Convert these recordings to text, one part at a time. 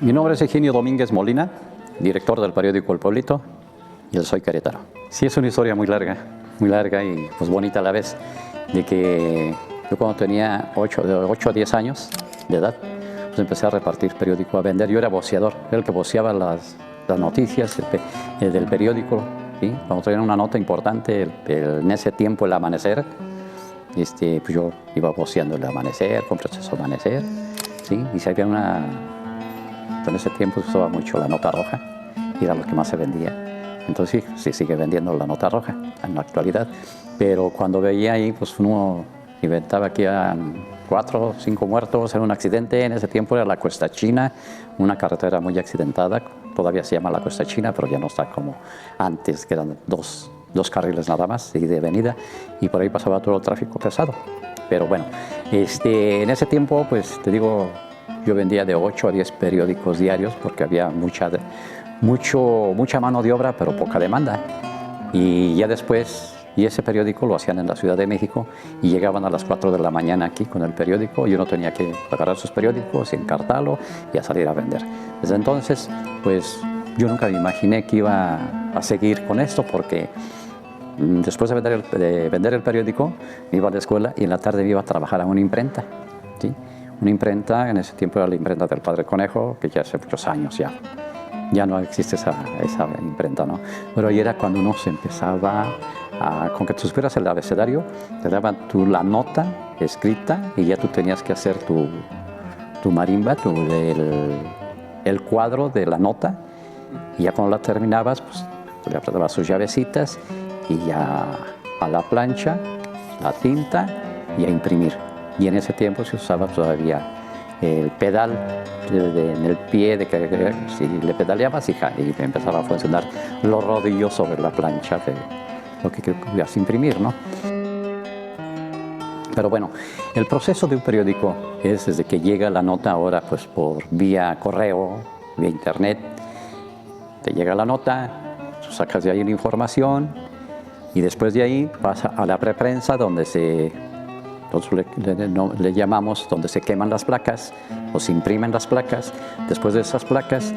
Mi nombre es Eugenio Domínguez Molina, director del periódico El Pueblito, y yo soy querétaro. Sí, es una historia muy larga y pues bonita a la vez, de que yo cuando tenía de 8 a 10 años de edad, pues empecé a repartir periódico, a vender. Yo era voceador, era el que voceaba las noticias del periódico, ¿sí? Cuando traían una nota importante, en ese tiempo el amanecer, pues yo iba voceando el amanecer, con proceso amanecer, ¿sí? Y si había en ese tiempo se usaba mucho la nota roja, y era lo que más se vendía. Entonces sí sigue vendiendo la nota roja en la actualidad, pero cuando veía ahí, pues uno inventaba que eran 4 o 5 muertos en un accidente. En ese tiempo era la Cuesta China, una carretera muy accidentada, todavía se llama la Cuesta China, pero ya no está como antes, que eran dos carriles nada más de avenida, y por ahí pasaba todo el tráfico pesado. Pero bueno, en ese tiempo, pues te digo, yo vendía de 8 a 10 periódicos diarios porque había mucha mano de obra, pero poca demanda. Y ya después, ese periódico lo hacían en la Ciudad de México y llegaban a las 4 de la mañana aquí con el periódico, y uno tenía que agarrar sus periódicos, encartarlo y a salir a vender. Desde entonces, pues yo nunca me imaginé que iba a seguir con esto, porque después de vender el periódico, me iba a la escuela y en la tarde me iba a trabajar a una imprenta, ¿sí? Una imprenta, en ese tiempo era la imprenta del Padre Conejo, que ya hace muchos años ya no existe esa imprenta, ¿no? Pero ahí era cuando uno se empezaba con que tú supieras el abecedario, te daban la nota escrita y ya tú tenías que hacer tu marimba, el cuadro de la nota, y ya cuando la terminabas, pues tú le apretabas sus llavecitas y ya a la plancha, la tinta y a imprimir. Y en ese tiempo se usaba todavía el pedal en el pie, de que si le pedaleabas y empezaba a funcionar los rodillos sobre la plancha de lo que querías imprimir, ¿no? Pero bueno, el proceso de un periódico es desde que llega la nota, ahora pues por vía correo, vía internet, te llega la nota, tú sacas de ahí la información y después de ahí pasa a la preprensa, donde nosotros le llamamos, donde se queman las placas o se imprimen las placas. Después de esas placas,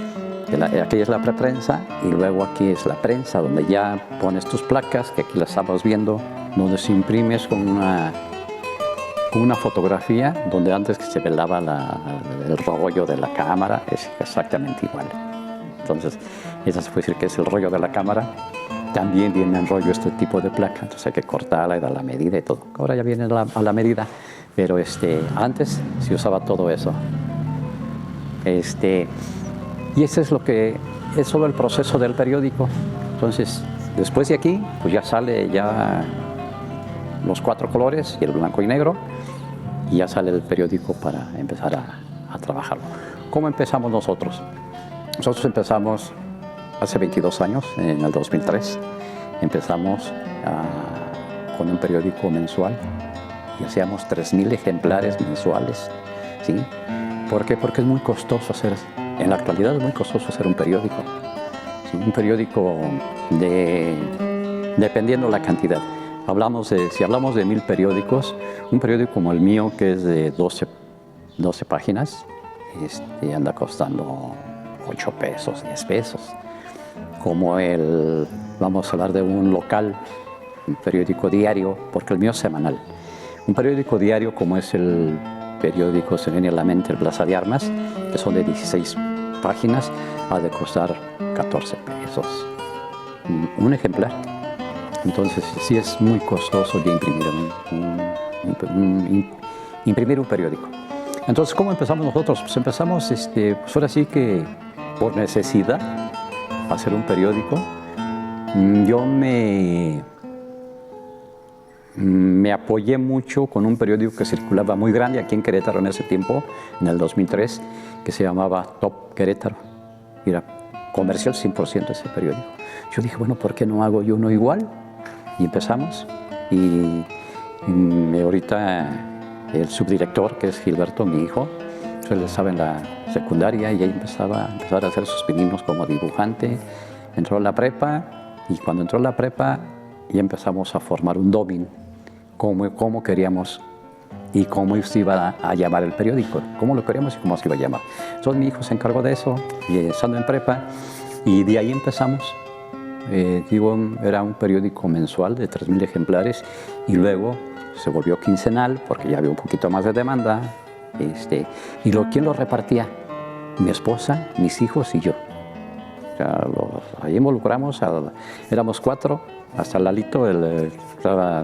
aquí es la preprensa, y luego aquí es la prensa, donde ya pones tus placas, que aquí las estamos viendo, donde se imprimes con una fotografía, donde antes que se velaba el rollo de la cámara, es exactamente igual. Entonces, esa se puede decir que es el rollo de la cámara. También viene en rollo este tipo de placa, entonces hay que cortarla y dar la medida y todo. Ahora ya viene a la medida, pero antes se usaba todo eso. Y ese es es todo el proceso del periódico. Entonces, después de aquí, pues ya sale los 4 colores y el blanco y negro, y ya sale el periódico para empezar a trabajarlo. ¿Cómo empezamos nosotros? Nosotros empezamos hace 22 años, en el 2003, empezamos con un periódico mensual y hacíamos 3,000 ejemplares mensuales, ¿sí? ¿Por qué? Porque es muy costoso en la actualidad es muy costoso hacer un periódico, ¿sí? Un periódico dependiendo la cantidad. Si hablamos de 1,000 periódicos, un periódico como el mío, que es de 12 páginas, anda costando 8 pesos, 10 pesos. Como vamos a hablar de un local, un periódico diario, porque el mío es semanal. Un periódico diario, como es el periódico, se viene a la mente, el Plaza de Armas, que son de 16 páginas, ha de costar 14 pesos un ejemplar. Entonces sí es muy costoso ya imprimir un periódico. Entonces, ¿cómo empezamos nosotros? Pues empezamos, pues ahora sí que por necesidad, a hacer un periódico. Yo me apoyé mucho con un periódico que circulaba muy grande aquí en Querétaro en ese tiempo, en el 2003, que se llamaba Top Querétaro. Era comercial 100% ese periódico. Yo dije, bueno, ¿por qué no hago yo uno igual? Y empezamos. Y ahorita el subdirector, que es Gilberto, mi hijo, él estaba en la secundaria y ahí empezar a hacer sus pininos como dibujante. Entró a la prepa, y cuando entró a la prepa y empezamos a formar un domin, cómo queríamos y cómo se iba a llamar el periódico, cómo lo queríamos y cómo se iba a llamar. Entonces mi hijo se encargó de eso, y estando en prepa, y de ahí empezamos. Era un periódico mensual de 3,000 ejemplares y luego se volvió quincenal porque ya había un poquito más de demanda. ¿Quién lo repartía? Mi esposa, mis hijos y yo. O sea, ahí involucramos, éramos 4, hasta Lalito, estaba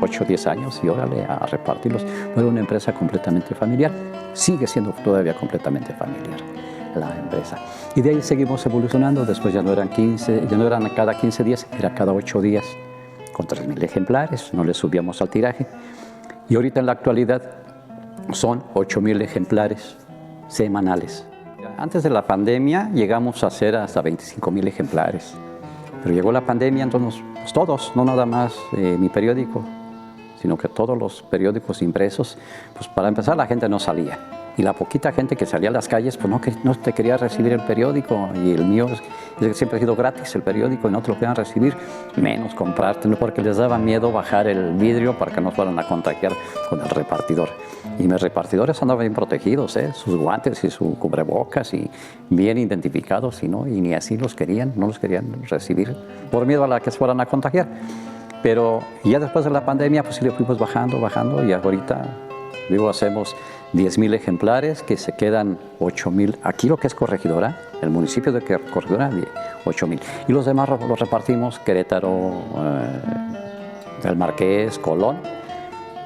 8 o 10 años, y órale, a repartirlos. Era una empresa completamente familiar, sigue siendo todavía completamente familiar la empresa. Y de ahí seguimos evolucionando. Después ya no eran cada 15 días, era cada 8 días, con 3,000 ejemplares, no le subíamos al tiraje. Y ahorita en la actualidad son 8,000 ejemplares semanales. Antes de la pandemia llegamos a hacer hasta 25,000 ejemplares, pero llegó la pandemia, entonces pues todos, no nada más mi periódico, sino que todos los periódicos impresos, pues para empezar la gente no salía. Y la poquita gente que salía a las calles, pues no te quería recibir el periódico. Y el mío siempre ha sido gratis, el periódico, y no te lo querían recibir, menos comprártelo, porque les daba miedo bajar el vidrio para que no fueran a contagiar con el repartidor. Y mis repartidores andaban bien protegidos, sus guantes y su cubrebocas, y bien identificados, y ni así no los querían recibir, por miedo a la que se fueran a contagiar. Pero ya después de la pandemia, pues sí le fuimos bajando, y ahorita, hacemos 10,000 ejemplares, que se quedan 8,000. Aquí lo que es Corregidora, el municipio de Corregidora, 8,000. Y los demás los repartimos: Querétaro, El Marqués, Colón,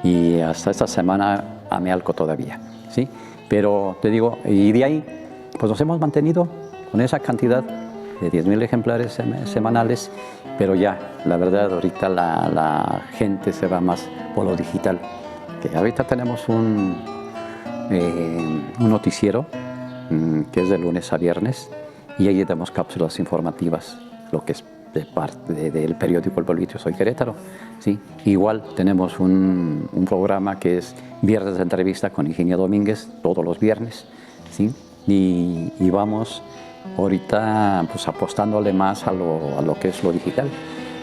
y hasta esta semana Amealco todavía, ¿sí? Pero te digo, y de ahí, pues nos hemos mantenido con esa cantidad de 10,000 ejemplares semanales, pero ya, la verdad, ahorita la gente se va más por lo digital. Que ahorita tenemos un noticiero que es de lunes a viernes, y ahí damos cápsulas informativas, lo que es de parte del periódico El Pueblito Soy Querétaro, ¿sí? Igual tenemos un programa que es Viernes de Entrevista con Higinio Domínguez, todos los viernes, ¿sí? Y vamos ahorita pues apostándole más a lo que es lo digital.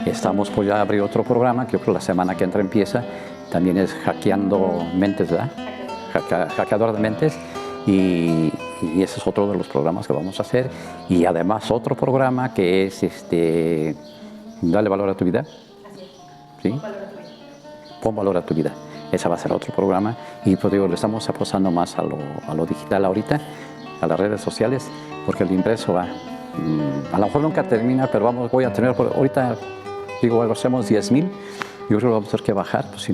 Estamos pues ya abrir otro programa que yo creo la semana que entra empieza, también es Hackeando Mentes, ¿verdad? Hackeador de Mentes, y ese es otro de los programas que vamos a hacer. Y además otro programa que es Dale Valor a tu Vida, ¿sí? Pon valor a tu vida. Ese va a ser otro programa, y pues le estamos apostando más a lo digital ahorita, a las redes sociales, porque el impreso va, a lo mejor nunca termina, pero voy a tener, ahorita hacemos 10,000, yo creo que vamos a tener que bajar, pues si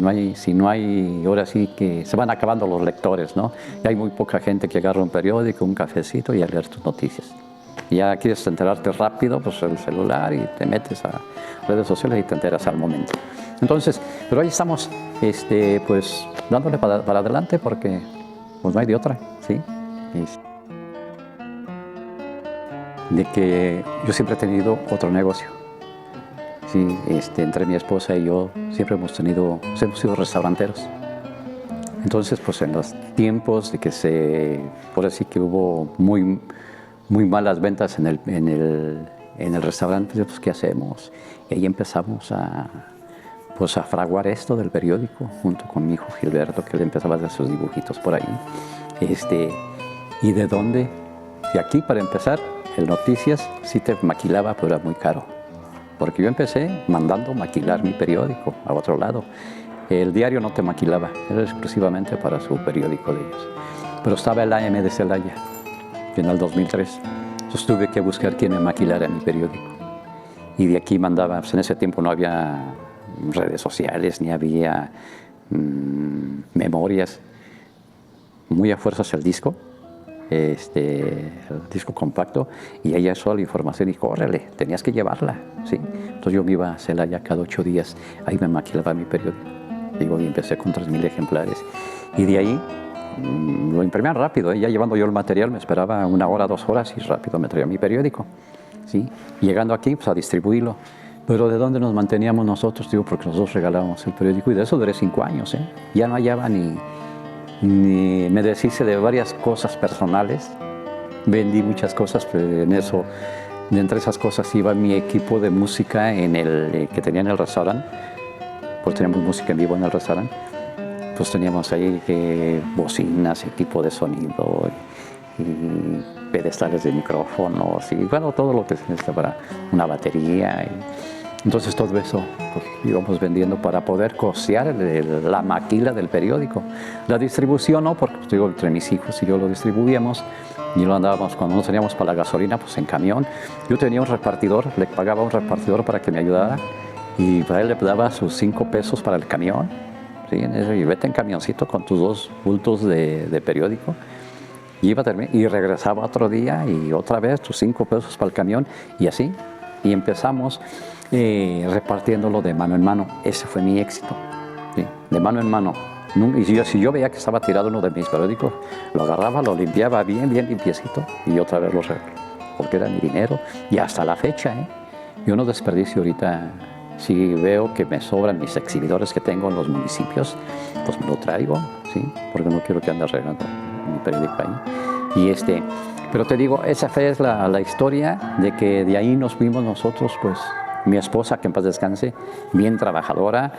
no hay, ahora sí que se van acabando los lectores, ¿no? Y hay muy poca gente que agarra un periódico, un cafecito y a leer tus noticias. Y ya quieres enterarte rápido, pues el celular, y te metes a redes sociales y te enteras al momento. Entonces, pero ahí estamos, pues dándole para adelante, porque pues no hay de otra, ¿sí? De que yo siempre he tenido otro negocio. Sí, entre mi esposa y yo siempre hemos sido restauranteros. Entonces, pues en los tiempos de que por así que hubo muy malas ventas en el restaurante, pues ¿qué hacemos? Y ahí empezamos a fraguar esto del periódico, junto con mi hijo Gilberto, que le empezaba a hacer sus dibujitos por ahí. ¿Y de dónde? De aquí, para empezar, el Noticias sí te maquilaba, pero era muy caro. Porque yo empecé mandando maquilar mi periódico a otro lado. El diario no te maquilaba, era exclusivamente para su periódico de ellos. Pero estaba el AM de Celaya, en el 2003. Entonces tuve que buscar quién me maquilara mi periódico. Y de aquí mandaba, pues en ese tiempo no había redes sociales, ni había memorias. Muy a fuerzas el disco. El disco compacto, y ahí eso la información, y córrele, tenías que llevarla, ¿sí? Entonces yo me iba a Celaya cada 8 días, ahí me maquilaba mi periódico, y empecé con 3,000 ejemplares, y de ahí lo imprimían rápido, ya llevando yo el material, me esperaba 1 hora, 2 horas, y rápido me traía mi periódico, ¿sí? Llegando aquí, pues a distribuirlo. Pero ¿de dónde nos manteníamos nosotros? Porque nosotros regalábamos el periódico, y de eso duré 5 años, ya no hallaba ni me deshice de varias cosas personales, vendí muchas cosas, pero en eso de entre esas cosas iba mi equipo de música que tenía en el restaurante, pues teníamos música en vivo en el restaurante, pues teníamos ahí bocinas, equipo de sonido y pedestales de micrófonos y bueno, todo lo que se necesita para una batería. Entonces todo eso pues, íbamos vendiendo para poder costear la maquila del periódico. La distribución no, porque pues, digo, entre mis hijos y yo lo distribuíamos y lo andábamos, cuando nos salíamos para la gasolina, pues en camión. Yo tenía un repartidor, le pagaba a un repartidor para que me ayudara y para él le daba sus 5 pesos para el camión. ¿Sí? Y vete en camioncito con tus 2 bultos de periódico. Y iba a terminar, y regresaba otro día y otra vez tus 5 pesos para el camión y así. Y empezamos repartiéndolo de mano en mano. Ese fue mi éxito, ¿sí? De mano en mano. Y si yo veía que estaba tirado uno de mis periódicos, lo agarraba, lo limpiaba bien limpiecito y otra vez porque era mi dinero. Y hasta la fecha, yo no desperdicio ahorita. Si veo que me sobran mis exhibidores que tengo en los municipios, pues me lo traigo, ¿sí? Porque no quiero que ande regando mi periódico ahí. Pero te digo, esa es la historia de que de ahí nos fuimos nosotros, pues mi esposa, que en paz descanse, bien trabajadora,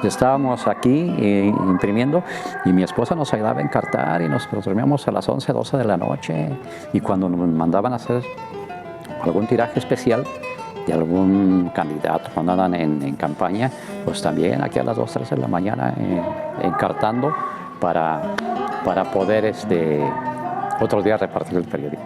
estábamos aquí imprimiendo y mi esposa nos ayudaba a encartar y nos dormíamos a las 11, 12 de la noche y cuando nos mandaban a hacer algún tiraje especial de algún candidato cuando andan en campaña, pues también aquí a las 2, 3 de la mañana encartando para poder otro día repartir el periódico.